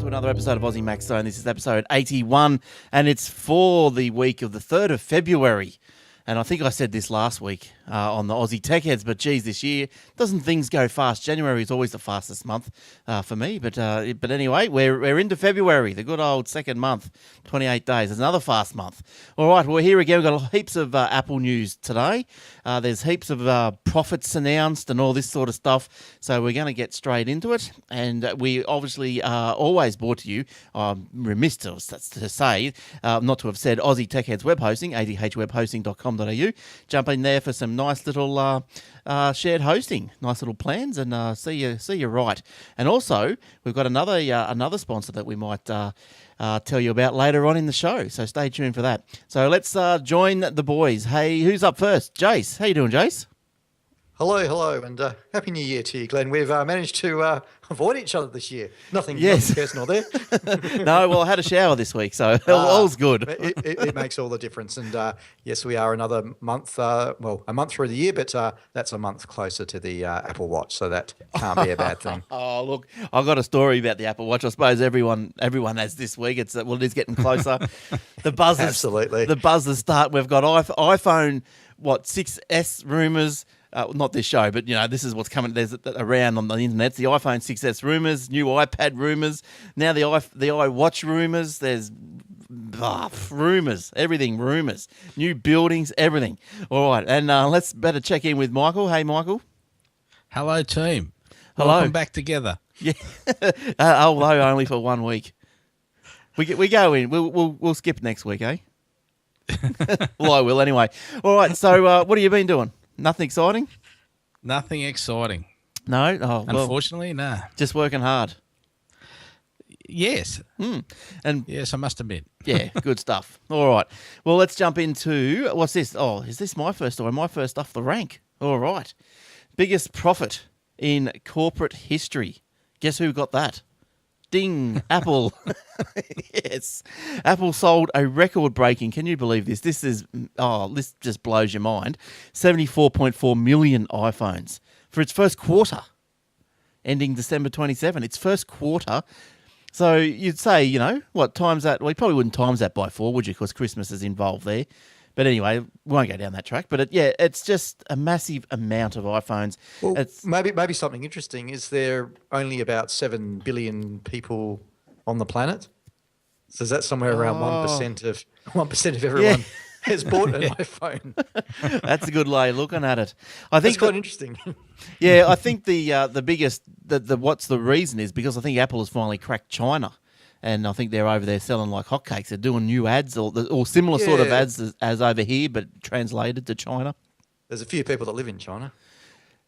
another episode of Aussie Max Zone. This is episode 81, and it's for the week of the 3rd of February. And I think I said this last week on the Aussie Tech Heads, but geez, this year, doesn't things go fast? January is always the fastest month for me. But anyway, we're into February, the good old second month, 28 days. It's another fast month. All right, we're here again. We've got heaps of Apple news today. There's heaps of profits announced and all this sort of stuff. So we're going to get straight into it. And we obviously are always brought to you, remiss to say, not to have said, Aussie Tech Heads web hosting, adhwebhosting.com.au. Jump in there for some nice little shared hosting, nice little plans, and see you right. And also, we've got another sponsor that we might tell you about later on in the show. So stay tuned for that. So let's join the boys. Hey, who's up first? Jace. How you doing, Jace? Hello, and Happy New Year to you, Glenn. We've managed to avoid each other this year. Nothing personal there. No, well, I had a shower this week, so all's good. It makes all the difference. And yes, we are another month, a month through the year, but that's a month closer to the Apple Watch, so that can't be a bad thing. Oh, look, I've got a story about the Apple Watch. I suppose everyone has this week. It is getting closer. The buzzers, absolutely. The buzzers start. We've got iPhone 6S rumours. Not this show, but this is what's coming. There's around on the internet. The iPhone 6S rumors, new iPad rumors, now the iWatch rumors. There's rumors, everything rumors, new buildings, everything. All right, and let's better check in with Michael. Hey, Michael. Hello, team. Hello. Welcome back together. Yeah, although only for 1 week. We go in. We'll skip next week, eh? Well, I will anyway. All right. So, what have you been doing? Nothing exciting? Nothing exciting. No? Oh, well, unfortunately, no. Just working hard? Yes. And yes, I must admit. Yeah, good stuff. All right. Well, let's jump into, what's this? Oh, is this my first story? My first off the rank. All right. Biggest profit in corporate history. Guess who got that? Ding, Apple. Yes. Apple sold a record-breaking, can you believe this? This just blows your mind. 74.4 million iPhones for its first quarter, ending December 27. Its first quarter. So you'd say, what, times that? Well, you probably wouldn't times that by 4, would you? Because Christmas is involved there. But anyway, we won't go down that track. But it's just a massive amount of iPhones. Well, maybe something interesting is there only about 7 billion people on the planet. So is that somewhere around 1% of everyone has bought an iPhone? That's a good way of looking at it. I think that's quite interesting. Yeah, I think the biggest what's the reason is because I think Apple has finally cracked China. And I think they're over there selling like hotcakes. They're doing new ads or similar sort of ads as over here, but translated to China. There's a few people that live in China.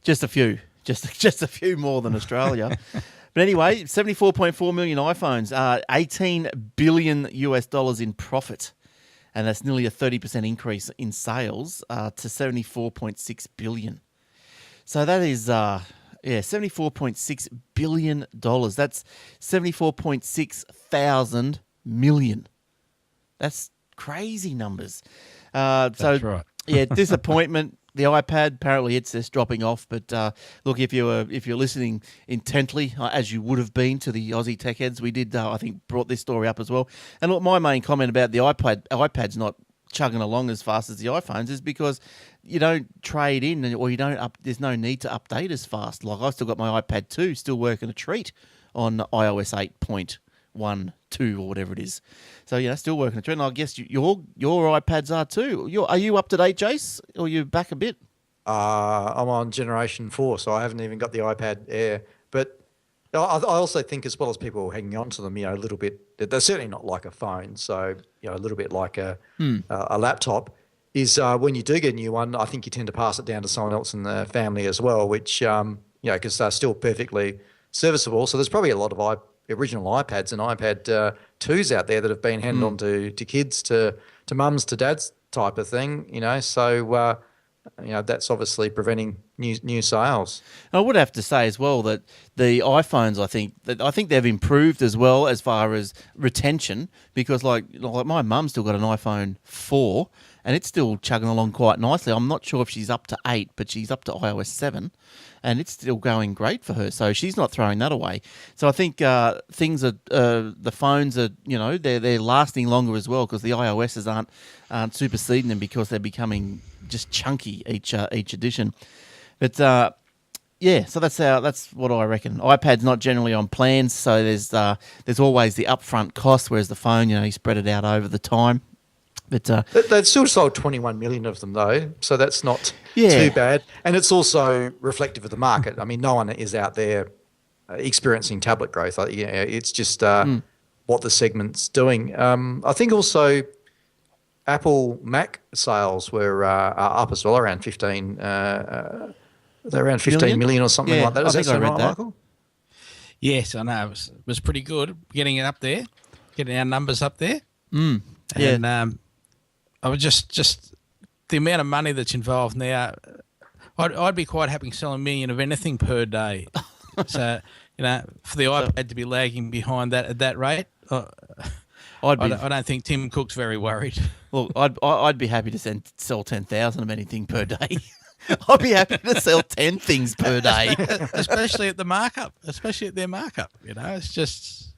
Just a few. Just a few more than Australia. But anyway, 74.4 million iPhones, $18 billion in profit. And that's nearly a 30% increase in sales to $74.6 billion. So that is... $74.6 billion. That's 74.6 thousand million. That's crazy numbers. That's right. Yeah, disappointment. The iPad, apparently it's just dropping off. But look, if you're listening intently, as you would have been to the Aussie Tech Heads, we did, I think, brought this story up as well. And look, my main comment about the iPad's not chugging along as fast as the iPhones is because you don't trade in or you don't there's no need to update as fast. Like I've still got my iPad 2 still working a treat on iOS 8.12 or whatever it is. So still working a treat. And I guess your iPads are too. Are you up to date, Jace, or are you back a bit? I'm on generation 4, so I haven't even got the iPad Air. But I also think, as well as people hanging on to them, a little bit, they're certainly not like a phone. So, a little bit like a laptop is when you do get a new one, I think you tend to pass it down to someone else in the family as well, which, because they're still perfectly serviceable. So there's probably a lot of original iPads and iPad 2s out there that have been handed on to kids, to mums, to dads type of thing, So, that's obviously preventing new sales. I would have to say as well that the iPhones, I think they've improved as well as far as retention, because like my mum still got an iPhone 4, and it's still chugging along quite nicely. I'm not sure if she's up to 8, but she's up to iOS 7, and it's still going great for her. So she's not throwing that away. So I think things are the phones are they're lasting longer as well because the iOSs aren't superseding them because they're becoming just chunky each edition. But yeah, so that's what I reckon. iPad's not generally on plans, so there's always the upfront cost, whereas the phone, you spread it out over the time. But they've still sold 21 million of them though, so that's not Yeah. too bad. And it's also reflective of the market. I mean, no one is out there experiencing tablet growth. It's just what the segment's doing. I think also Apple Mac sales were up as well, around 15. They're around 15 million or something Yeah, like that. I Does that think I sound read right, that. Michael? Yes, I know. It was pretty good getting it up there, getting our numbers up there. yeah. And I was just the amount of money that's involved now. I'd be quite happy selling $1 million of anything per day. So for the iPad to be lagging behind that at that rate, I don't think Tim Cook's very worried. Look, I'd be happy to sell 10,000 of anything per day. I'd be happy to sell 10 things per day. Especially at the markup, especially at their markup. It's just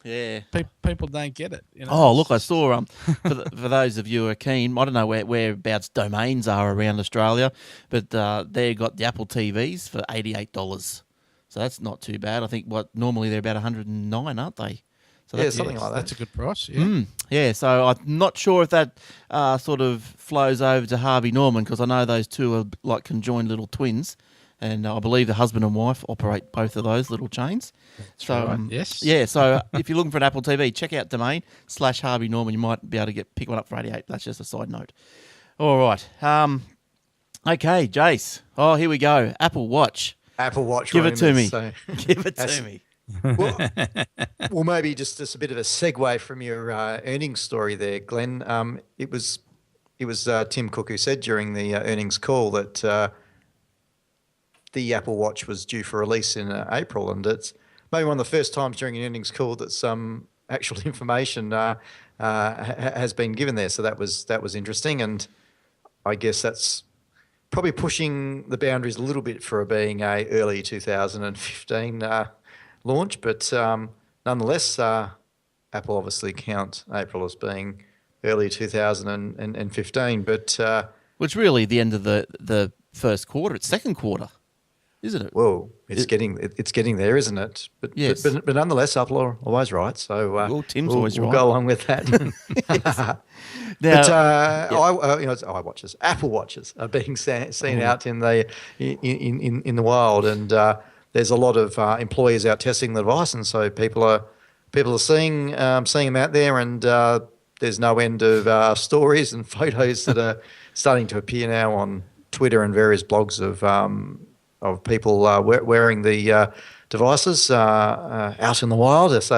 Yeah. people don't get it. Oh, look, I saw for those of you who are keen, I don't know whereabouts domains are around Australia, but they got the Apple TVs for $88. So that's not too bad. I think normally they're about 109, aren't they? So Yeah, that's, something like that. That's a good price. Yeah. Yeah, so I'm not sure if that sort of flows over to Harvey Norman because I know those two are like conjoined little twins, and I believe the husband and wife operate both of those little chains. So right, yes. yeah. So if you're looking for an Apple TV, check out Domain/Harvey Norman. You might be able to pick one up for 88. That's just a side note. All right. Okay, Jace. Oh, here we go. Apple Watch. Apple Watch. Give it to me. So Give it to me. well, maybe just a bit of a segue from your earnings story there, Glenn. It was Tim Cook who said during the earnings call that the Apple Watch was due for release in April, and it's maybe one of the first times during an earnings call that some actual information has been given there. So that was interesting, and I guess that's probably pushing the boundaries a little bit for being a early 2015 launch, but nonetheless, Apple obviously count April as being early 2015. But Well, it's really the end of the first quarter. It's second quarter, isn't it? well, it's getting there, isn't it? But Yes. but nonetheless, Apple are always right. So Well, Tim's we'll, always we'll right. go along with that. Now, But iWatches, Apple Watches are being seen out in the wild, and there's a lot of employees out testing the device, and so people are seeing them out there, and there's no end of stories and photos that are starting to appear now on Twitter and various blogs of people wearing the devices out in the wild, as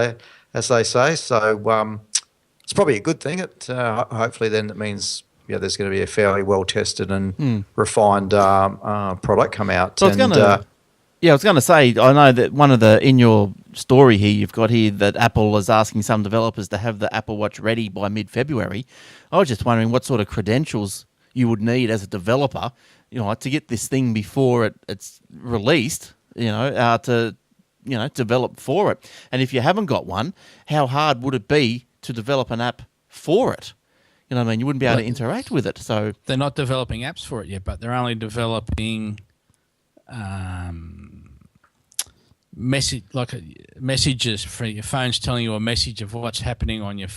they say. So it's probably a good thing. Hopefully, then it means there's going to be a fairly well tested and refined product come out. So I was going to say, I know that in your story here, you've got here that Apple is asking some developers to have the Apple Watch ready by mid-February. I was just wondering what sort of credentials you would need as a developer, to get this thing before it's released, to develop for it. And if you haven't got one, how hard would it be to develop an app for it? You know what I mean? You wouldn't be able to interact with it. So They're not developing apps for it yet, but they're only developing messages for your phone's telling you a message of what's happening on your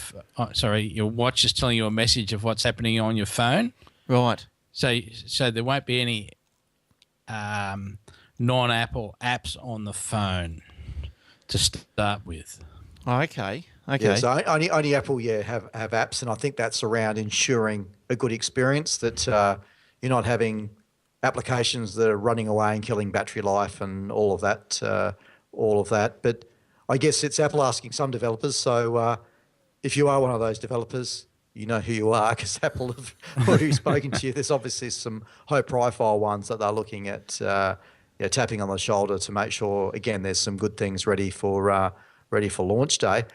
your watch is telling you a message of what's happening on your phone. right. So there won't be any non-Apple apps on the phone to start with. Oh, okay. Yeah, so only Apple, have apps, and I think that's around ensuring a good experience, that you're not having applications that are running away and killing battery life and all of that. But I guess it's Apple asking some developers. So if you are one of those developers, you know who you are, because Apple have already spoken to you. There's obviously some high-profile ones that they're looking at, tapping on the shoulder to make sure, again, there's some good things ready for launch day.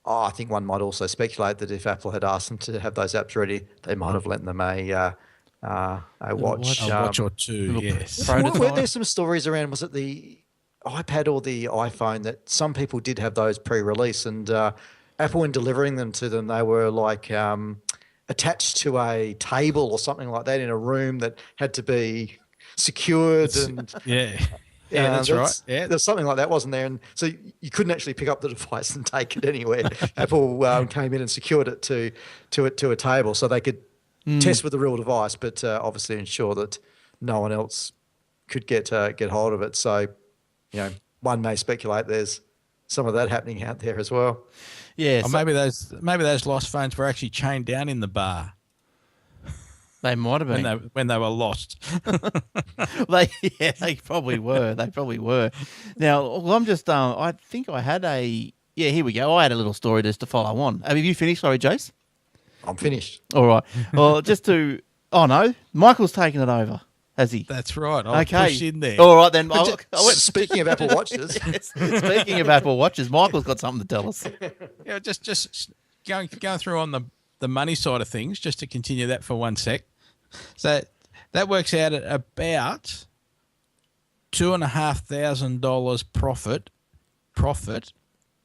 I think one might also speculate that if Apple had asked them to have those apps ready, they might have lent them a watch. A watch or two, yes. Were there some stories around? Was it the iPad or the iPhone that some people did have those pre-release, and Apple, in delivering them to them, they were like attached to a table or something like that in a room that had to be secured and. Yeah. Yeah, that's right. Yeah. There's something like that, wasn't there? And so you couldn't actually pick up the device and take it anywhere. Apple came in and secured it to a table so they could test with the real device, but obviously ensure that no one else could get hold of it. So, one may speculate there's some of that happening out there as well. Yeah, Or maybe those lost phones were actually chained down in the bar they might have been. when they were lost. They probably were. They probably were. Now, well, I'm just. I think I had a. Yeah, here we go. I had a little story just to follow on. Have you finished? Sorry, Jace. I'm finished. All right. Well, just to. Oh no, Michael's taken it over. Has he? That's right. I'll push in there. All right then. Speaking of Apple Watches, Speaking of Apple Watches, Michael's got something to tell us. Yeah, just going through on the money side of things, just to continue that for 1 sec. So that works out at about $2,500 profit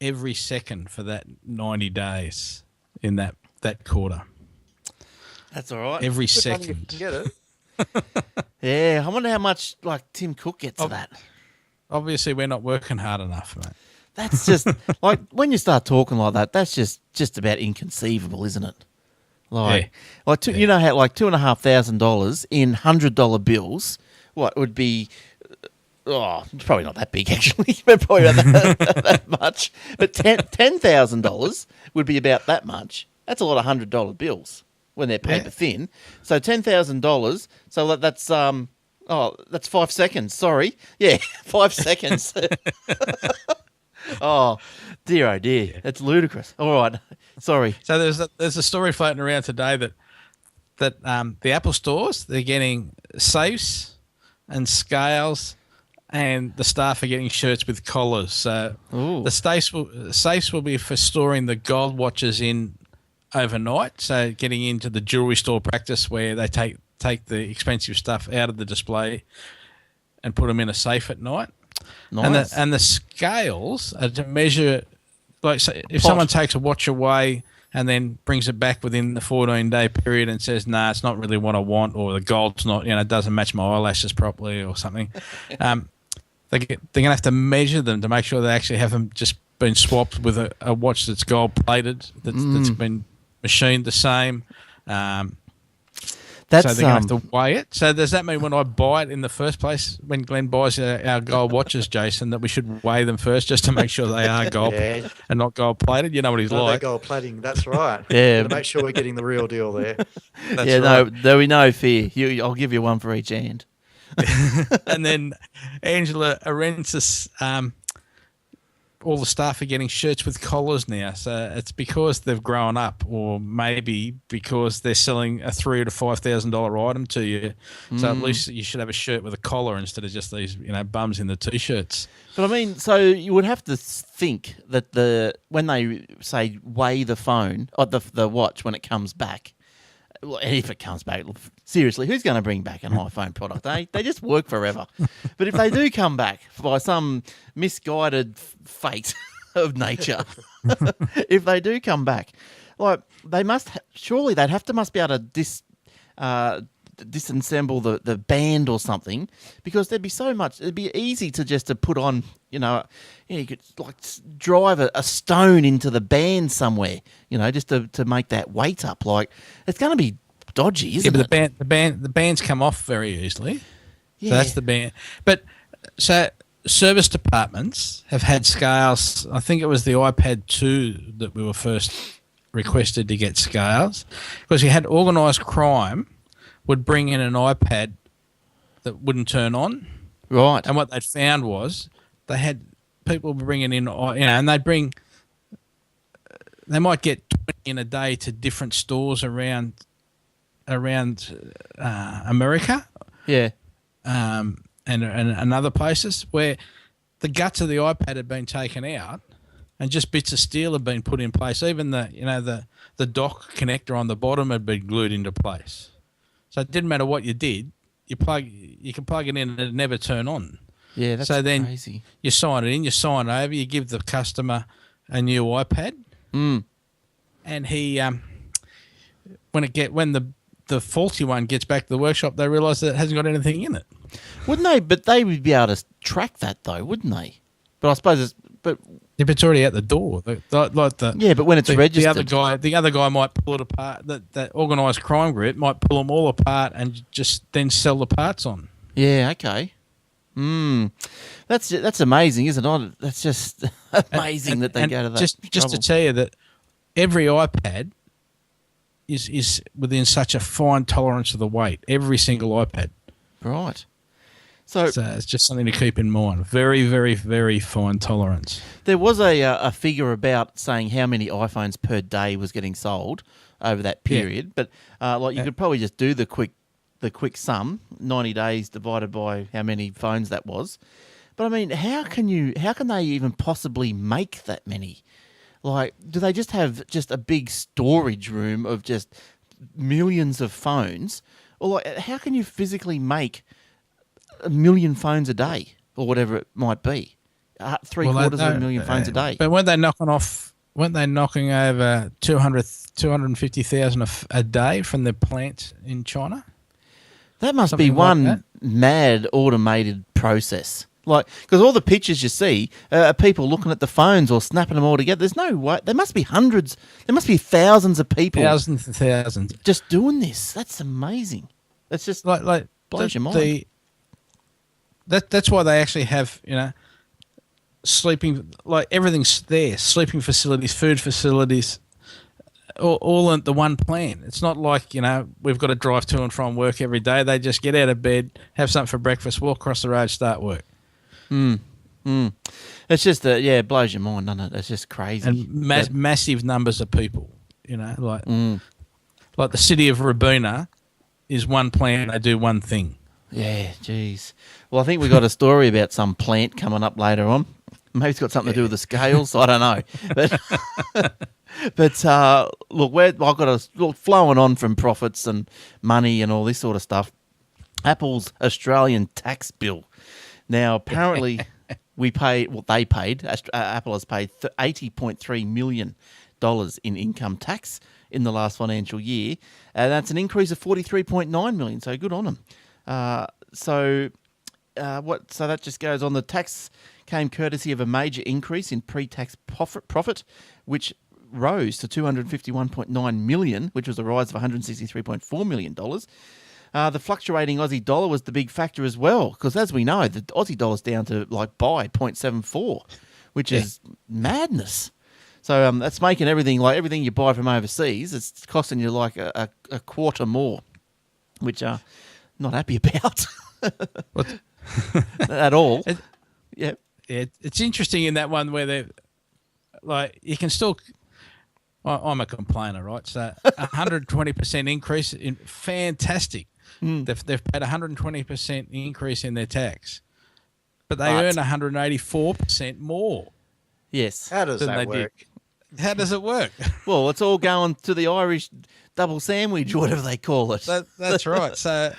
every second for that 90 days in that quarter. That's all right. Every good money if you second. can get it. Yeah, I wonder how much like Tim Cook gets for that. Obviously, we're not working hard enough, mate. That's just like when you start talking like that. That's just about inconceivable, isn't it? You know how like $2,500 in $100 bills. What would be? Oh, it's probably not that big actually. Probably not that much. But $10,000 would be about that much. That's a lot of $100 bills when they're paper thin. So $10,000. So that's that's 5 seconds. Sorry, 5 seconds. Oh dear, that's ludicrous. All right, sorry. So there's a story floating around today that the Apple stores, they're getting safes and scales, and the staff are getting shirts with collars. So the safes will be for storing the gold watches in overnight. So getting into the jewelry store practice where they take the expensive stuff out of the display and put them in a safe at night. Nice. And the scales are to measure, like, say, if someone takes a watch away and then brings it back within the 14-day period and says, "Nah, it's not really what I want," or the gold's not, it doesn't match my eyelashes properly, or something, they're going to have to measure them to make sure they actually haven't just been swapped with a watch that's gold plated, that's been machined the same. So they're going to have to weigh it. So does that mean when I buy it in the first place, when Glenn buys our gold watches, Jason, that we should weigh them first just to make sure they are gold and not gold plated? You know what he's like. Gold plating, that's right. Yeah. To make sure we're getting the real deal there. That's right. No, there'll be no fear. I'll give you one for each hand. And then Angela Arensis, all the staff are getting shirts with collars now. So it's because they've grown up, or maybe because they're selling a $3,000 to $5,000 item to you. So at least you should have a shirt with a collar instead of just these, bums in the t-shirts. But I mean, so you would have to think that when they say weigh the phone or the watch when it comes back, well, if it comes back, seriously, who's going to bring back an iPhone product? They just work forever. But if they do come back by some misguided fate of nature, if they do come back, like they must surely they'd must be able to disassemble the band or something, because there'd be so much. It'd be easy to put on. You could like drive a stone into the band somewhere. Just to make that weight up. Like it's going to be dodgy, isn't it? Yeah, but the bands come off very easily. Yeah. So that's the band. But so service departments have had scales. I think it was the iPad 2 that we were first requested to get scales, because you had organised crime would bring in an iPad that wouldn't turn on. Right. And what they'd found was they had people bringing in, and they might get 20 in a day to different stores around America. Yeah. And other places where the guts of the iPad had been taken out, and just bits of steel had been put in place. Even the dock connector on the bottom had been glued into place. So it didn't matter what you did, you can plug it in and it'd never turn on. Yeah, that's so then crazy. You sign it in, you sign over, you give the customer a new iPad, and he when the faulty one gets back to the workshop, they realise that it hasn't got anything in it. Wouldn't they? But they would be able to track that, though, wouldn't they? But I suppose If it's already out the door, yeah, but when it's registered, the other guy might pull it apart. That organised crime group might pull them all apart and just then sell the parts on. Yeah, okay. That's amazing, isn't it? That's just amazing that they go to that. Just to tell you that every iPad is within such a fine tolerance of the weight. Every single iPad. Right. So it's just something to keep in mind. Very, very, very fine tolerance. there was a figure about saying how many iPhones per day was getting sold over that period, but you could probably just do the quick sum, 90 days divided by how many phones that was. But I mean, how can they even possibly make that many? Like, do they just have just a big storage room of just millions of phones? Or like, how can you physically make 1 million phones a day or whatever it might be? Three-quarters of a million phones a day. But weren't they knocking over 250,000 a day from the plant in China? That must Something be like one that? mad automated process. Like, because all the pictures you see are people looking at the phones or snapping them all together. There's no way. There must be hundreds. There must be thousands of people. Thousands and thousands. Just doing this. That's amazing. That's just Like blows your mind. That's why they actually have, sleeping, like everything's there. Sleeping facilities, food facilities, all in the one plan. It's not like, we've got to drive to and from work every day. They just get out of bed, have something for breakfast, walk across the road, start work. It's just it blows your mind, doesn't it? It's just crazy. And massive numbers of people, like the city of Rabuna is one plan. They do one thing. Yeah, geez. Well, I think we got a story about some plant coming up later on. Maybe it's got something to do with the scales. I don't know. But look, I've got a flowing on from profits and money and all this sort of stuff. Apple's Australian tax bill. Now, apparently, Apple has paid $80.3 million in income tax in the last financial year. That's an increase of $43.9 million, so good on them. So that just goes on. The tax came courtesy of a major increase in pre-tax profit, which rose to $251.9 million, which was a rise of $163.4 million. The fluctuating Aussie dollar was the big factor as well, because as we know, the Aussie dollar's down to buy 0.74, which is madness. So that's making everything you buy from overseas, it's costing you a quarter more, which not happy about at all. It's interesting in that one where they you can still. I'm a complainer, right? So 120% increase in fantastic. They've paid 120% increase in their tax, but they earn 184% more. Yes. How does that work? How does it work? Well, it's all going to the Irish double sandwich, or whatever they call it. That's right. So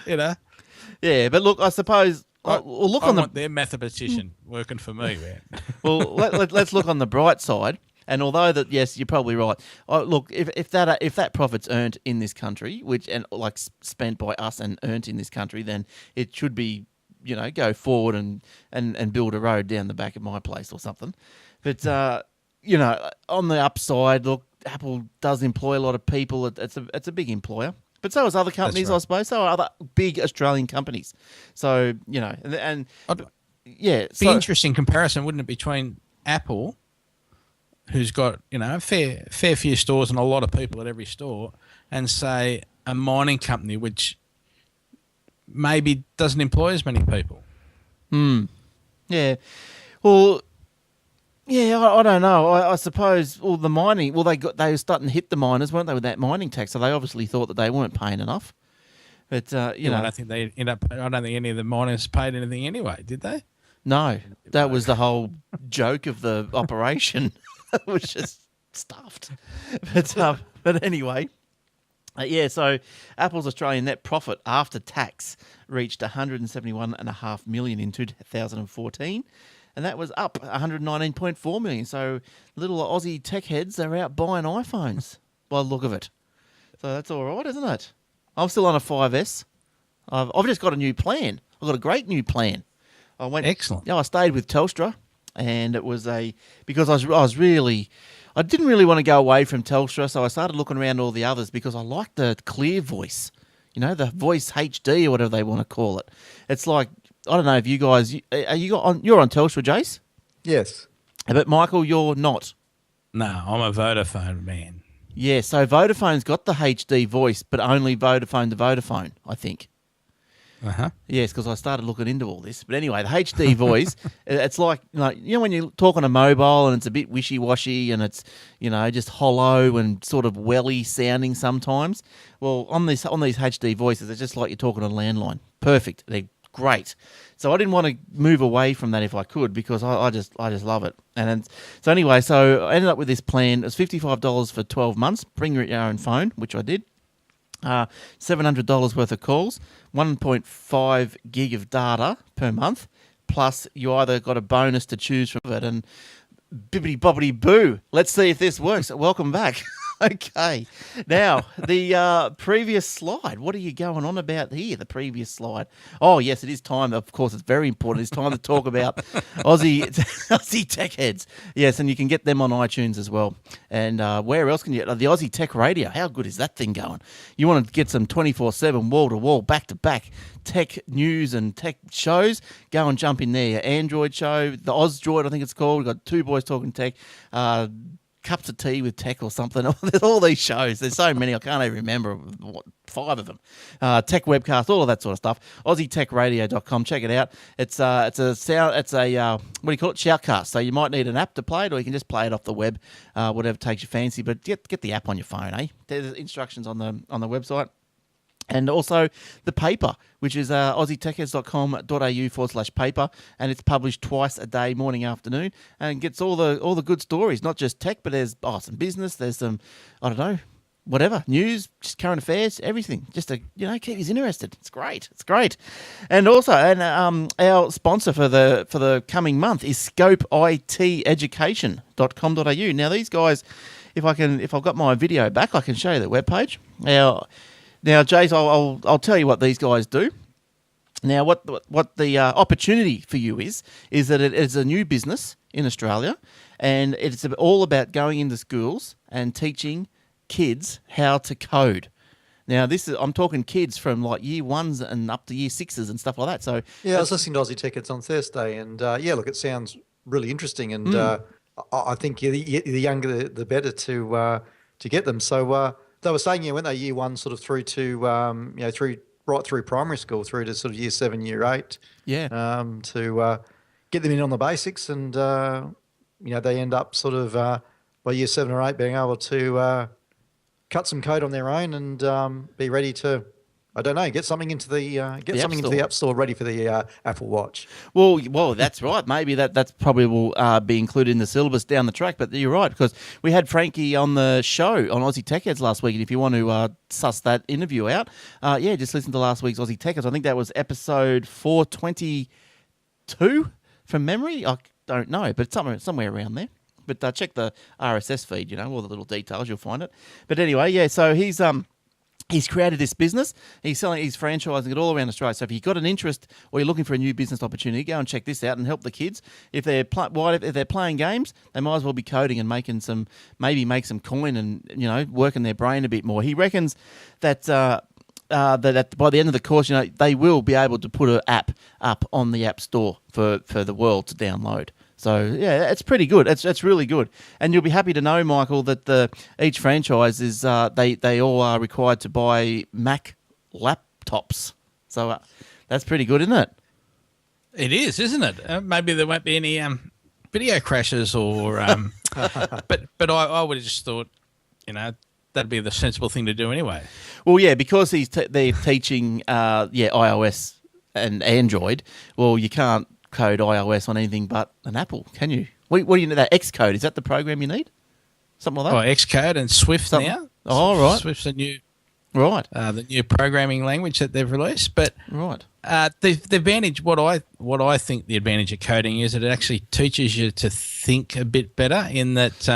Yeah, but look, I suppose. I want their mathematician working for me, man. Well, let's look on the bright side. And although that, yes, you're probably right. Look, if that profit's earned in this country, spent by us and earned in this country, then it should be, go forward and build a road down the back of my place or something. But on the upside, look, Apple does employ a lot of people. It's a big employer. But so is other companies, right. I suppose. So are other big Australian companies. So, and It'd be interesting comparison, wouldn't it, between Apple, who's got, a fair few stores and a lot of people at every store, and say a mining company which maybe doesn't employ as many people. Yeah. Well, yeah, I don't know. I suppose, the mining, they were starting to hit the miners, weren't they, with that mining tax? So they obviously thought that they weren't paying enough. But, I don't think I don't think any of the miners paid anything anyway, did they? No, that was the whole joke of the operation. It was just stuffed. But anyway, so Apple's Australian net profit after tax reached 171.5 million in 2014, and that was up 119.4 million. So little Aussie tech heads are out buying iPhones by the look of it. So that's all right, isn't it? I'm still on a 5S. I've just got a new plan. I've got a great new plan. Excellent. I stayed with Telstra, and it was because I didn't really want to go away from Telstra, so I started looking around all the others because I like the clear voice, the voice HD or whatever they want to call it. It's like, I don't know if you guys, you're on Telstra, Jace? Yes. But Michael, you're not. No, I'm a Vodafone man. Yeah, so Vodafone's got the HD voice, but only Vodafone to Vodafone, I think. Uh-huh. Yes, because I started looking into all this. But anyway, the HD voice, it's like, when you talk on a mobile and it's a bit wishy-washy and it's, just hollow and sort of welly sounding sometimes. Well, on these HD voices, it's just like you're talking on a landline. Perfect. They're great. So I didn't want to move away from that if I could because I just love it. And so anyway, so I ended up with this plan. It was $55 for 12 months. Bring your own phone, which I did. $700 worth of calls, 1.5 gig of data per month, plus you either got a bonus to choose from it, and bibbity bobbity boo. Let's see if this works. Welcome back. Okay. Now, the previous slide. What are you going on about here, the previous slide? Oh, yes, it is time. Of course, it's very important. It's time to talk about Aussie Tech Heads. Yes, and you can get them on iTunes as well. And where else can you get the Aussie Tech Radio? How good is that thing going? You want to get some 24/7, wall-to-wall, back-to-back tech news and tech shows? Go and jump in there. Your Android show, the Ozdroid, I think it's called. We've got Two Boys Talking Tech. Cups of Tea with Tech or something. There's all these shows. There's so many. I can't even remember 5 of them. Tech Webcast, all of that sort of stuff. AussieTechRadio.com. Check it out. It's a what do you call it? Shoutcast. So you might need an app to play it, or you can just play it off the web, whatever takes your fancy. But get the app on your phone, eh? There's instructions on the website. And also the paper, which is aussietechheads.com.au/paper, and it's published twice a day, morning, afternoon, and gets all the good stories, not just tech, but there's some business, there's some, I don't know, whatever, news, just current affairs, everything, just to keep you interested. It's great, and also, our sponsor for the coming month is ScopeITEducation.com.au. Now these guys, if I've got my video back, I can show you the webpage. Now, Jace, I'll tell you what these guys do. Now, what the opportunity for you is that it is a new business in Australia, and it's all about going into schools and teaching kids how to code. Now, I'm talking kids from like year 1s and up to year 6s and stuff like that. So yeah, I was listening to Aussie Tech Heads on Thursday, and look, it sounds really interesting, and I think the younger the better to get them. So. They were saying, when they're year 1 sort of through to, right through primary school, through to sort of year 7, year 8. Yeah. To get them in on the basics, and, they end up sort of by year 7 or 8 being able to cut some code on their own and be ready to, I don't know, get something into the App Store ready for the Apple Watch. Well, that's right. Maybe that's probably will be included in the syllabus down the track. But you're right, because we had Frankie on the show on Aussie Tech Heads last week, and if you want to suss that interview out, just listen to last week's Aussie Tech Heads. I think that was episode 422 from memory. I don't know, but somewhere around there. But check the RSS feed. All the little details, you'll find it. But anyway, so he's created this business. He's franchising it all around Australia. So if you've got an interest or you're looking for a new business opportunity, go and check this out and help the kids. If they're playing games, they might as well be coding and make some coin and working their brain a bit more. He reckons that that by the end of the course, they will be able to put an app up on the App Store for the world to download. So yeah, it's pretty good. It's really good, and you'll be happy to know, Michael, that each franchise is they all are required to buy Mac laptops. So that's pretty good, isn't it? It is, isn't it? Maybe there won't be any video crashes or, but I would have just thought, that'd be the sensible thing to do anyway. Well, yeah, because they're teaching iOS and Android. Well, you can't code iOS on anything but an Apple, can you? What do you need? That Xcode, is that the program you need? Something like Oh, that? Xcode and Swift Something- now. Oh, right. Swift's Right, the new programming language that they've released. But right. the advantage, what I think the advantage of coding is that it actually teaches you to think a bit better. In that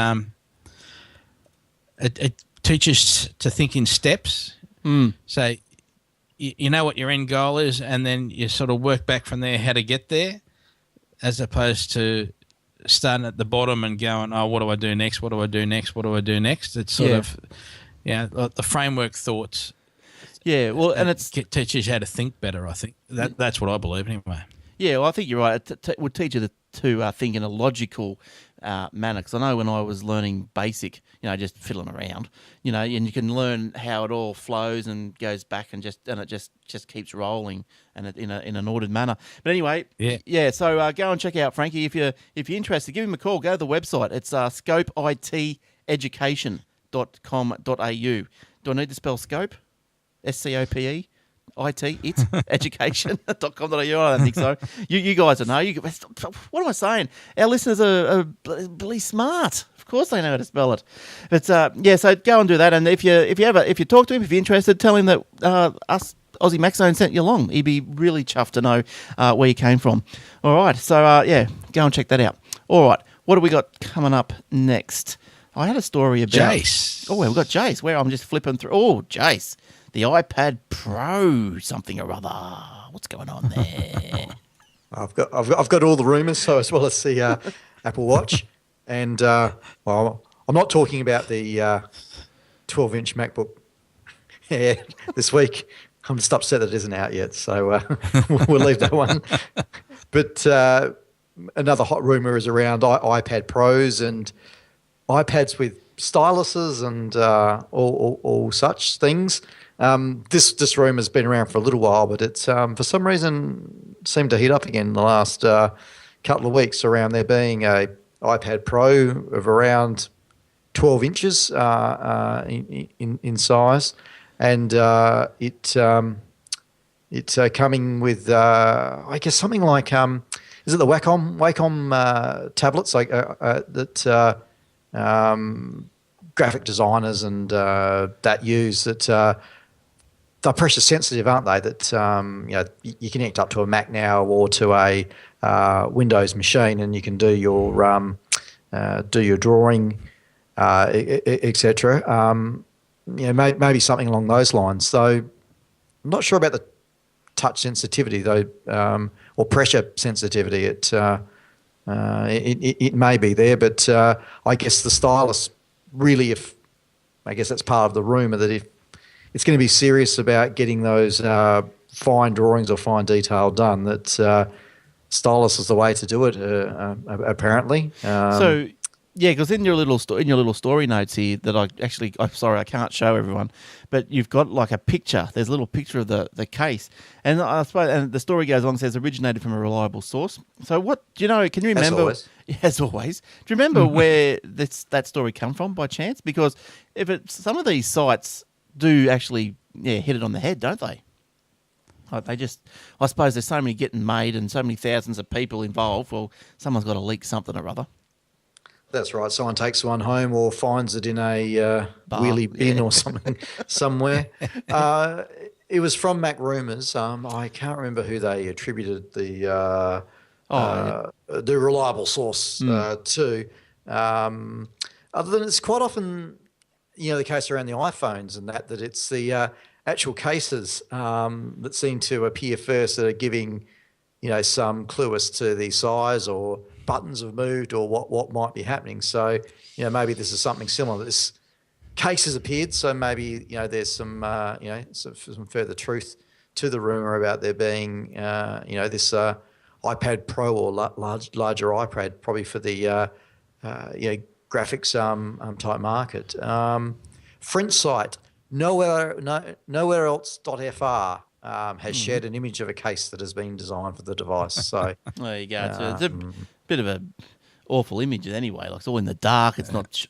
it teaches to think in steps. So you know what your end goal is, and then you sort of work back from there how to get there, as opposed to starting at the bottom and going, oh, what do I do next? What do I do next? What do I do next? It's sort of, like the framework thoughts. Yeah, well, and it teaches you how to think better. I think that's what I believe anyway. Yeah, well, I think you're right. It would teach you to think in a logical manner. Because I know when I was learning basic, just fiddling around, and you can learn how it all flows and goes back and it just keeps rolling and in an ordered manner. But anyway, yeah. So go and check out Frankie if you're interested. Give him a call. Go to the website. It's scopeiteducation.com.au. Do I need to spell scope? SCOPE? IT, it's education.com.au. I don't think so. You guys know. What am I saying? Our listeners are really smart. Of course they know how to spell it. But so go and do that. And if you talk to him, if you're interested, tell him that us Aussie Mac Zone sent you along. He'd be really chuffed to know where you came from. All right. So go and check that out. All right. What have we got coming up next? I had a story about Jace. Oh, we've got Jace. Where I'm just flipping through. Oh, Jace. The iPad Pro something or other. What's going on there? I've got all the rumours, so as well as the Apple Watch, and I'm not talking about the 12-inch MacBook Air this week. I'm just upset that it isn't out yet, so we'll leave that one. But another hot rumour is around iPad Pros and iPads with styluses and all such things. This rumour has been around for a little while, but it's for some reason seemed to heat up again in the last couple of weeks around there being a iPad Pro of around 12 inches in size, and it's coming with I guess something like is it the Wacom tablets like that graphic designers and that use that. They're pressure sensitive, aren't they? That you connect up to a Mac now or to a Windows machine, and you can do your drawing, etc. Maybe something along those lines. So I'm not sure about the touch sensitivity though, or pressure sensitivity. It may be there, but I guess the stylus really, I guess that's part of the rumour that if it's going to be serious about getting those fine drawings or fine detail done, that stylus is the way to do it. Apparently. Because in your little story notes here that I'm sorry I can't show everyone, but you've got like a picture. There's a little picture of the case, and I suppose and the story goes on says originated from a reliable source. So what do you know? Can you remember? As always, do you remember where that story come from by chance? Because some of these sites do actually hit it on the head, don't they? I suppose there's so many getting made and so many thousands of people involved. Well, someone's got to leak something or other. That's right. Someone takes one home or finds it in a wheelie bin or something somewhere. It was from Mac Rumors. I can't remember who they attributed the reliable source to. Other than it's quite often, the case around the iPhones and that it's the actual cases that seem to appear first that are giving, some clue as to the size or buttons have moved or what might be happening. So, maybe this is something similar. This case has appeared, so maybe, there's some, some further truth to the rumor about there being, this iPad Pro or larger iPad, probably for the, graphics type market. FrentSight, nowhere else.fr has shared an image of a case that has been designed for the device. So there you go. It's a bit of a awful image anyway. Like it's all in the dark. It's not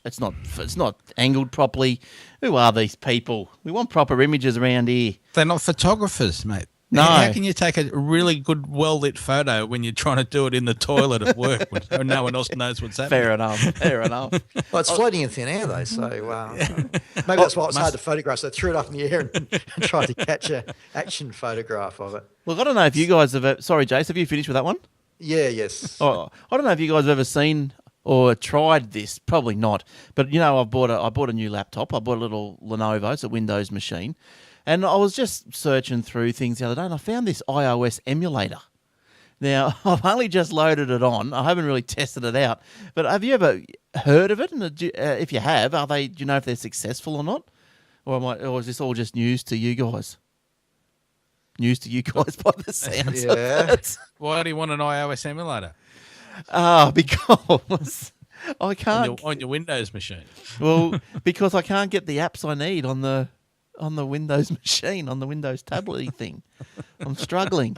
angled properly. Who are these people? We want proper images around here. They're not photographers, mate. No. How can you take a really good, well-lit photo when you're trying to do it in the toilet at work when no one else knows what's happening? Fair enough. Fair enough. Well, it's floating in thin air though, so maybe that's why it's hard to photograph. So they threw it up in the air and tried to catch an action photograph of it. Look, I don't know if you guys have. Sorry, Jace, have you finished with that one? Yeah, yes. Oh, I don't know if you guys have ever seen or tried this. Probably not. But you know, I bought a new laptop. I bought a little Lenovo, it's a Windows machine, and I was just searching through things the other day, and I found this iOS emulator. Now, I've only just loaded it on. I haven't really tested it out. But have you ever heard of it? And if you have, do you know if they're successful or not, or is this all just news to you guys? News to you guys by the sounds of it. Why do you want an iOS emulator? Because I can't on your Windows machine. Well, because I can't get the apps I need on the Windows machine, on the Windows tablet thing. I'm struggling.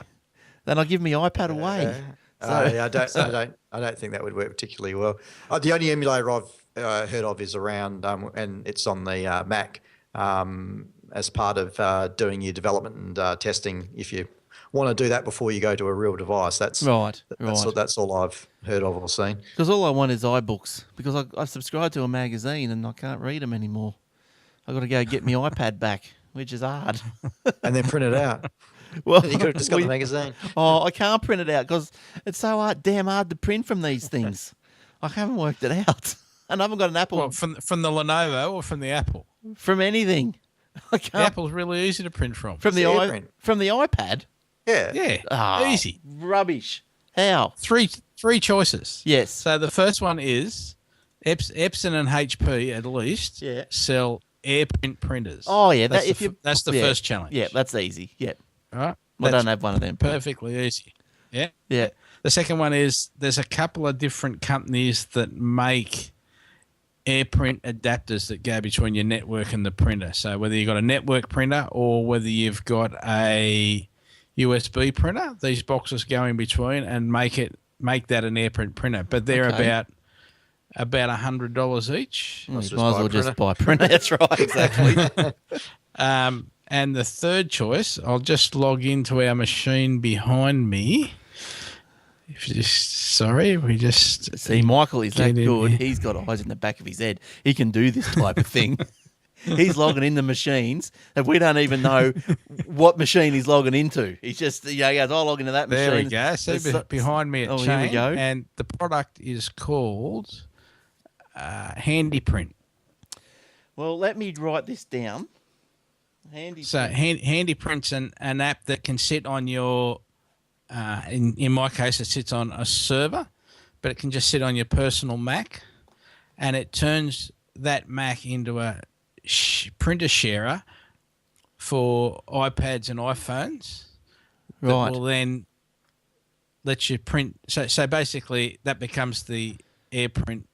Then I'll give my iPad away. I don't think that would work particularly well. The only emulator I've heard of is around, and it's on the Mac as part of doing your development and testing. If you want to do that before you go to a real device, that's right. That's all I've heard of or seen. Because all I want is iBooks. Because I subscribe to a magazine and I can't read them anymore. I've got to go get my iPad back, which is hard. And then print it out. Well, you could have just got the magazine. Oh, I can't print it out because it's so damn hard to print from these things. I haven't worked it out. And I haven't got an Apple. What, from the Lenovo or from the Apple? From anything. I can't. The Apple's really easy to print from. From the iPad? Yeah. Yeah. Easy. Rubbish. How? Three choices. Yes. So the first one is Epson and HP at least sell AirPrint printers. Oh yeah, that's the first challenge. Yeah, that's easy. Yeah. All right. I don't have one of them. Perfectly easy. Yeah. Yeah. The second one is there's a couple of different companies that make AirPrint adapters that go between your network and the printer. So whether you've got a network printer or whether you've got a USB printer, these boxes go in between and make that an AirPrint printer. But they're about $100 each. You might as well just buy a printer. That's right, exactly. And the third choice, I'll just log into our machine behind me. We just see Michael is that good. Here. He's got eyes in the back of his head. He can do this type of thing. He's logging into machines that we don't even know what machine he's logging into. He's just he goes, I'll log into that machine. There we go. See behind me at here we go. And the product is called Handy Print. Well, let me write this down. Handy Print's an app that can sit on your. In my case, it sits on a server, but it can just sit on your personal Mac, and it turns that Mac into a printer sharer for iPads and iPhones. Right. That will then let you print. So basically, that becomes the AirPrint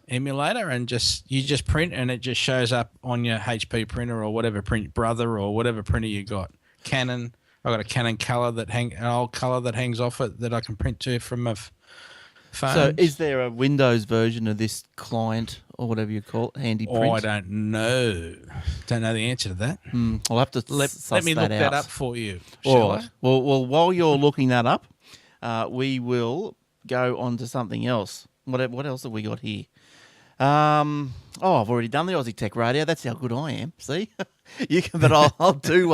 emulator, and you just print, and it just shows up on your HP printer or whatever Print Brother or whatever printer you got. Canon. I've got a Canon color an old color that hangs off it that I can print to from my phone. So is there a Windows version of this client or whatever you call it, Handy Print? Oh, I don't know. Don't know the answer to that. I'll have to let me look that up for you. All right. Well, while you're looking that up, we will go on to something else. What else have we got here? I've already done the Aussie Tech Radio. That's how good I am. See, you can, but I'll do.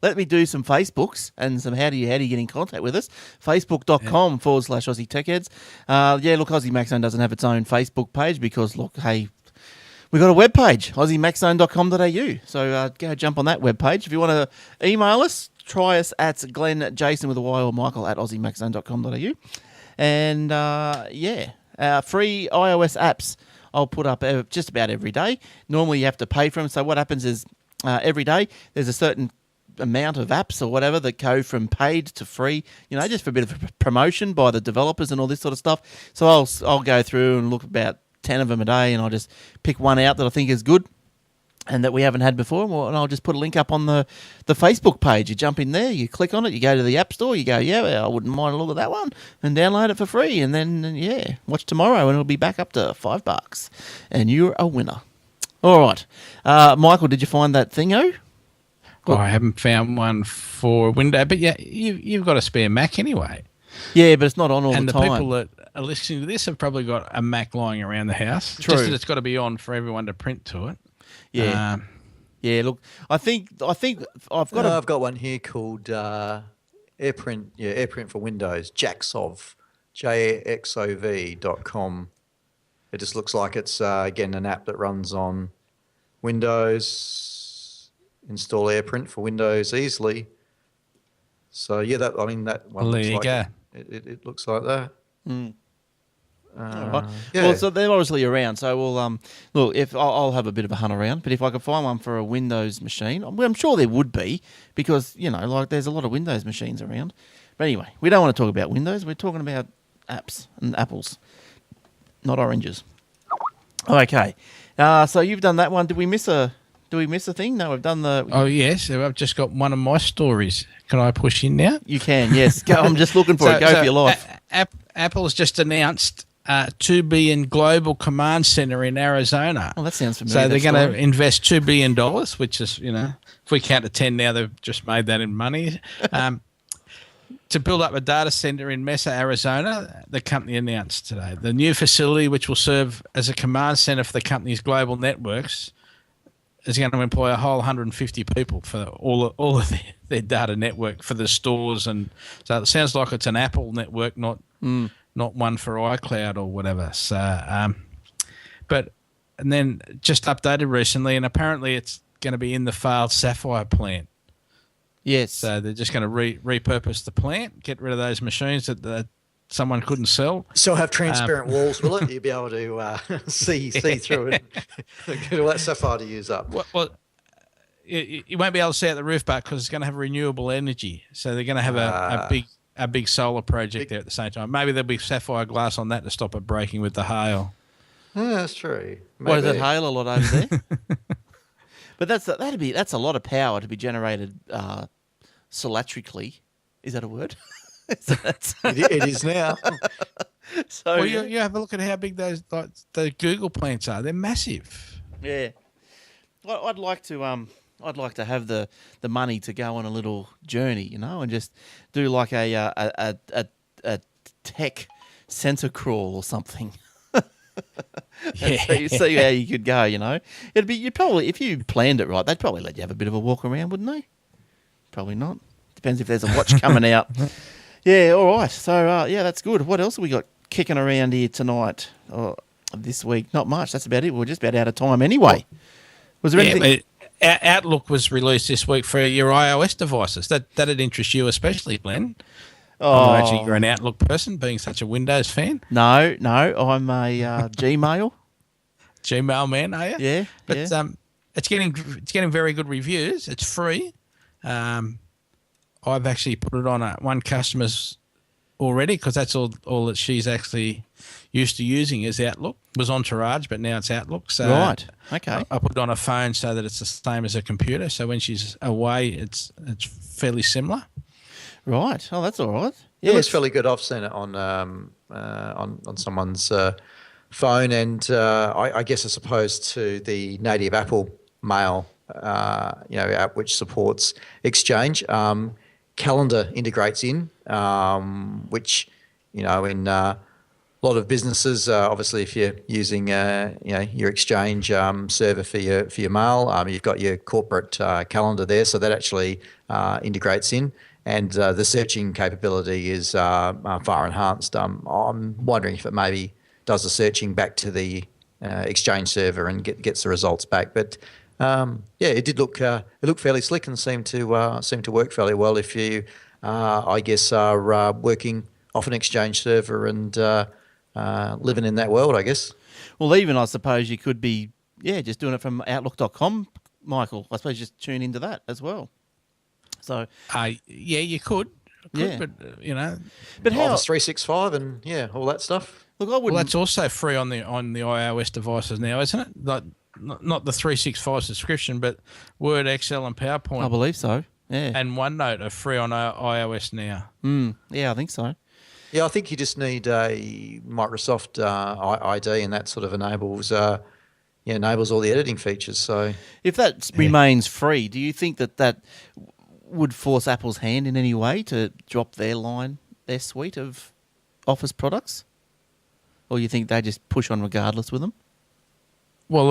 Let me do some Facebooks and some how do you get in contact with us? Facebook.com/Aussie Tech Heads. Look, Aussie Mac Zone doesn't have its own Facebook page because hey, we've got a web page, AussieMacZone.com.au. So go jump on that web page if you want to email us. Try us at Glenn Jason with a Y or Michael at AussieMacZone.com.au. And free iOS apps. I'll put up just about every day. Normally you have to pay for them. So what happens is every day there's a certain amount of apps or whatever that go from paid to free, just for a bit of a promotion by the developers and all this sort of stuff. So I'll go through and look about 10 of them a day, and I'll just pick one out that I think is good and that we haven't had before, and I'll just put a link up on the Facebook page. You jump in there, you click on it, you go to the App Store, you go, I wouldn't mind a look at that one, and download it for free, and then, watch tomorrow, and it'll be back up to $5, and you're a winner. All right. Michael, did you find that thingo? I haven't found one for Windows, but yeah, you've got a spare Mac anyway. Yeah, but it's not on all And the the time. people that are listening to this have probably got a Mac lying around the house. True. Just that it's got to be on for everyone to print to it. Yeah. Yeah, look, I think I've got I've got one here called AirPrint. Yeah, AirPrint for Windows. Jaxov, JXOV.com. It just looks like it's again an app that runs on Windows. Install AirPrint for Windows easily. So yeah, that one Well, looks there you like go. it looks like that. All Yeah. right. Well, so they're obviously around. So we'll look. If I'll have a bit of a hunt around, but if I can find one for a Windows machine, I'm sure there would be because like there's a lot of Windows machines around. But anyway, we don't want to talk about Windows. We're talking about apps and apples, not oranges. Okay. So you've done that one. Did we miss a thing? No, we've done the. Oh, yes. I've just got one of my stories. Can I push in now? You can, yes. Go, I'm just looking for it. Go for your life. Apple's just announced $2 billion global command center in Arizona. Oh, that sounds familiar. So they're that going to story. invest $2 billion, which is, if we count to 10 now, they've just made that in money. To build up a data center in Mesa, Arizona, the company announced today. The new facility, which will serve as a command center for the company's global networks, is going to employ a whole 150 people for all of their data network for the stores. And so it sounds like it's an Apple network, not one for iCloud or whatever. So, and then just updated recently, and apparently it's going to be in the failed Sapphire plant. Yes. So they're just going to repurpose the plant, get rid of those machines that someone couldn't sell. So have transparent walls, will it? You'll be able to see through it. Get all that sapphire to use up. Well, you won't be able to see out the roof, but because it's going to have renewable energy, so they're going to have a big solar project there at the same time. Maybe there'll be sapphire glass on that to stop it breaking with the hail. Yeah, that's true. What is it, Maybe. hail a lot over there? But that's a lot of power to be generated solatrically. Is that a word? It is now. So Well, you have a look at how big the Google plants are. They're massive. yeah, well, I'd like to have the money to go on a little journey, and just do like a tech center crawl or something. Yeah. So you see how you could go, It'd be you probably if you planned it right, they'd probably let you have a bit of a walk around, wouldn't they? Probably not. Depends if there's a watch coming out. Yeah, all right. So yeah, that's good. What else have we got kicking around here tonight or this week? Not much. That's about it. We're just about out of time anyway. Was there anything? But Outlook was released this week for your iOS devices. That'd interest you especially, Glenn. Oh, Imagine you're an Outlook person, being such a Windows fan. no, I'm a Gmail. Gmail man, are you? Yeah, But yeah. it's getting very good reviews. It's free. I've actually put it on one customer's already because that's all that she's actually used to using is Outlook. It was Entourage, but now it's Outlook. So Right. Okay. I put it on a phone so that it's the same as a computer. So when she's away, it's fairly similar. Right. Oh, that's all right. It looks fairly good. I've seen it on someone's phone, and I guess as opposed to the native Apple Mail, app which supports Exchange, Calendar integrates in, which in a lot of businesses, obviously, if you're using your Exchange server for your mail, you've got your corporate calendar there, so that actually integrates in. And the searching capability is far enhanced. I'm wondering if it maybe does the searching back to the Exchange server and gets the results back. But it did look fairly slick and seemed to work fairly well if you, I guess, are working off an Exchange server and living in that world, I guess. Well, even I suppose you could be, just doing it from Outlook.com, Michael. I suppose just tune into that as well. So, You could, Yeah. but but how? Office 365 and all that stuff. Look, I wouldn't. well, that's also free on the iOS devices now, isn't it? Like not the 365 subscription, but Word, Excel, and PowerPoint I believe so. Yeah. and OneNote are free on iOS now. Yeah, I think so. Yeah, I think you just need a Microsoft ID, and that sort of enables, enables all the editing features. So If that remains free, do you think that would force Apple's hand in any way to drop their suite of Office products? Or you think they just push on regardless with them? Well,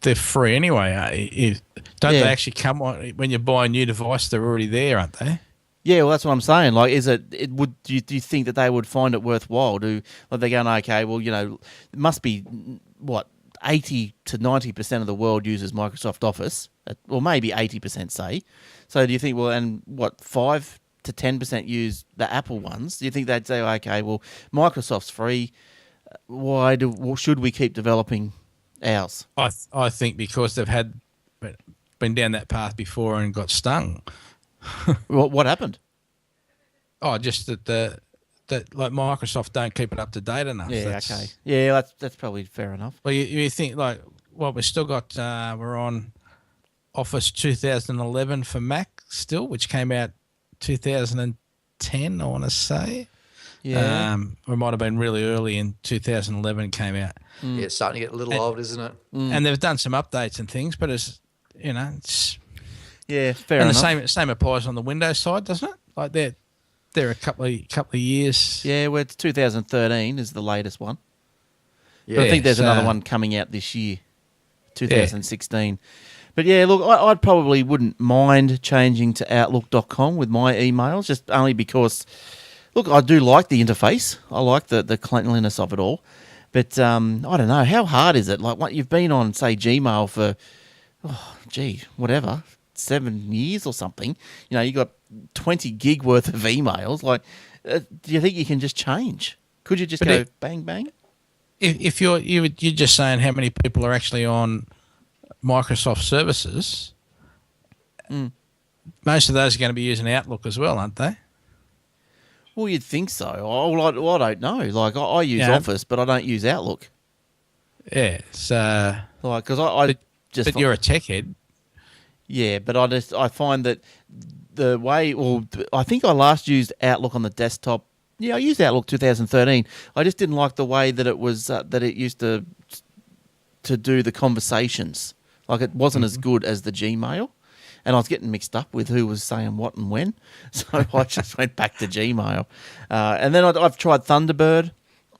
they're free anyway. Don't Yeah. they actually come on when you buy a new device? They're already there, aren't they? Yeah, well, that's what I'm saying. Like, do you think that they would find it worthwhile? Like they're going, okay, well, it must be what 80 to 90% of the world uses Microsoft Office, or maybe 80% say. So do you think, well, and what 5 to 10% use the Apple ones? Do you think they'd say, okay, well, Microsoft's free, should we keep developing ours? I think because they've been down that path before and got stung. What happened? Oh, just that like Microsoft don't keep it up to date enough. Yeah, okay. Yeah, that's probably fair enough. Well, you think like, well, we've still got we're on Office 2011 for Mac still, which came out 2010, I want to say. Yeah. Or it might have been really early in 2011 came out. yeah, it's starting to get a little old, isn't it? And they've done some updates and things, but it's Yeah, fair and enough. the same applies on the Windows side, doesn't it? Like they're a couple of years. Yeah, well, it's 2013 is the latest one. Yeah. But I think there's so- another one coming out this year, 2016. But yeah, look, I probably wouldn't mind changing to Outlook.com with my emails, just only because, look, I do like the interface. I like the cleanliness of it all. But I don't know, how hard is it? Like, what you've been on, say, Gmail for, whatever, 7 years or something. You got 20 gig worth of emails. Like, do you think you can just change? Could you just But go it- bang, bang? If you're just saying how many people are actually on Microsoft services, most of those are going to be using Outlook as well, aren't they? Well, you'd think so. I don't know. Like, I use Yeah. Office, but I don't use Outlook. Yeah. So, Like, because I just... but you're a tech head. Yeah, but I find that the way... Well, I think I last used Outlook on the desktop. Yeah, I used Outlook 2013. I just didn't like the way that it was... that it used to do the conversations. Like, it wasn't as good as the Gmail. And I was getting mixed up with who was saying what and when. So I just went back to Gmail. And then I've tried Thunderbird,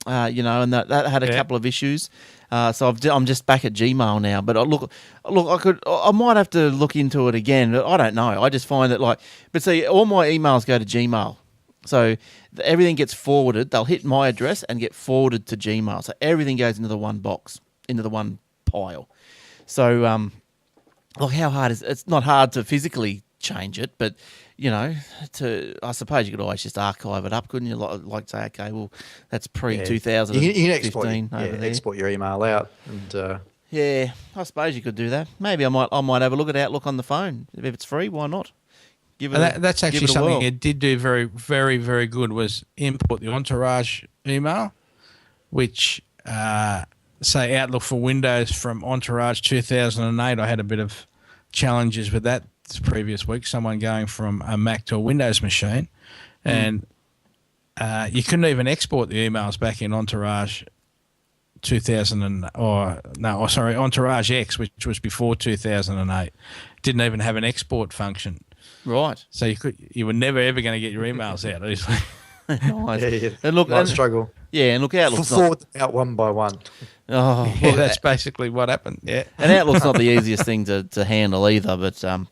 and that had a couple of issues. So I'm just back at Gmail now. But I might have to look into it again. But I don't know. I just find that but see, all my emails go to Gmail. So everything gets forwarded. They'll hit my address and get forwarded to Gmail. So everything goes into the one box, into the one pile. So, how hard is it? It's not hard to physically change it, but, I suppose you could always just archive it up, couldn't you? Like say, okay, well, that's pre-2015 You can export, over there. export your email out. And Yeah, I suppose you could do that. Maybe I might have a look at Outlook on the phone. If it's free, why not? Give it. That's actually give it a something whirl. it did do very, very, very good was import the Entourage email, which say Outlook for Windows from Entourage 2008. I had a bit of challenges with that this previous week. Someone going from a Mac to a Windows machine, and you couldn't even export the emails back in Entourage Entourage X, which was before 2008. Didn't even have an export function. Right. So you were never ever going to get your emails out easily. Nice. yeah, And look, might struggle. yeah, and look, Outlook's not. Forward them out one by one. Oh, Yeah, well, that's basically what happened. Yeah. and Outlook's not the easiest thing to handle either. But I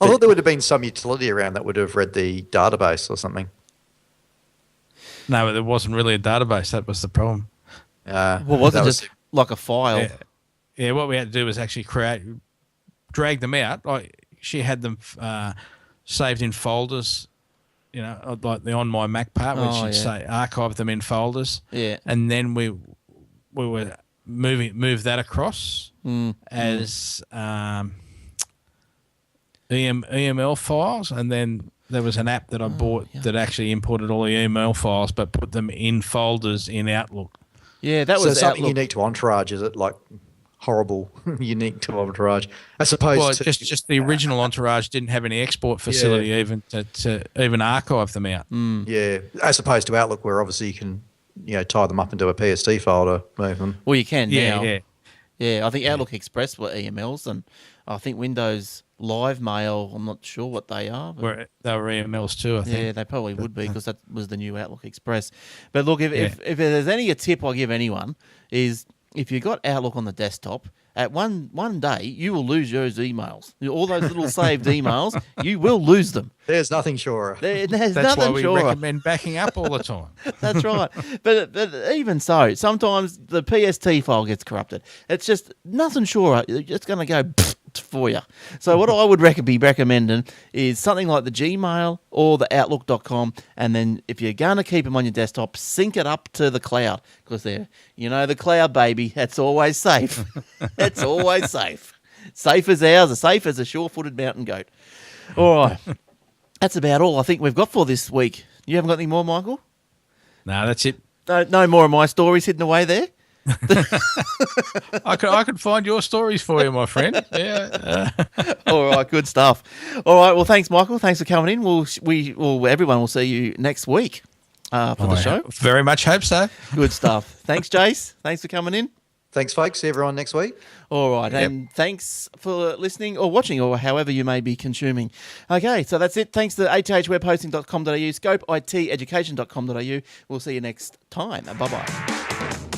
thought there would have been some utility around that would have read the database or something. No, but there wasn't really a database. That was the problem. well, was it that just like a file? Yeah. Yeah, what we had to do was actually drag them out. Like she had them saved in folders, like the On My Mac part, which you'd say archive them in folders. Yeah. And then we were move that across as EML files, and then there was an app that I bought that actually imported all the EML files, but put them in folders in Outlook. Yeah, that So was something Outlook. unique to Entourage, is it? Like horrible, unique to Entourage, as opposed Well, to just the original Entourage didn't have any export facility even to even archive them out. yeah, as opposed to Outlook, where obviously you can tie them up into a PSD file to move them. Well, you can Yeah, now. yeah. Yeah, I think Outlook Express were EMLs, and I think Windows Live Mail, I'm not sure what they are. But They were EMLs too, I think. yeah, they probably would be because that was the new Outlook Express. But look, if there's a tip I give anyone is if you got Outlook on the desktop, at one day you will lose those emails. All those little saved emails, you will lose them. There's nothing surer. There's That's nothing why we surer. recommend backing up all the time. That's right. But even so, sometimes the PST file gets corrupted. It's just nothing sure. It's going to go for you. So what I would be recommending is something like the Gmail or the Outlook.com. And then if you're going to keep them on your desktop, sync it up to the cloud. Because the cloud, baby, that's always safe. It's always safe. Safe as ours, as safe as a sure-footed mountain goat. All right. That's about all I think we've got for this week. You haven't got any more, Michael? No, that's it. No more of my stories hidden away there? I could find your stories for you, my friend. Yeah. All right, good stuff. All right, well, thanks, Michael. Thanks for coming in. Everyone will see you next week for the show. Very much hope so. Good stuff. Thanks, Jace. Thanks for coming in. Thanks, folks. See everyone next week. All right, and thanks for listening or watching or however you may be consuming. Okay, so that's it. Thanks to athwebhosting.com.au, scopeiteducation.com.au. We'll see you next time. Bye-bye.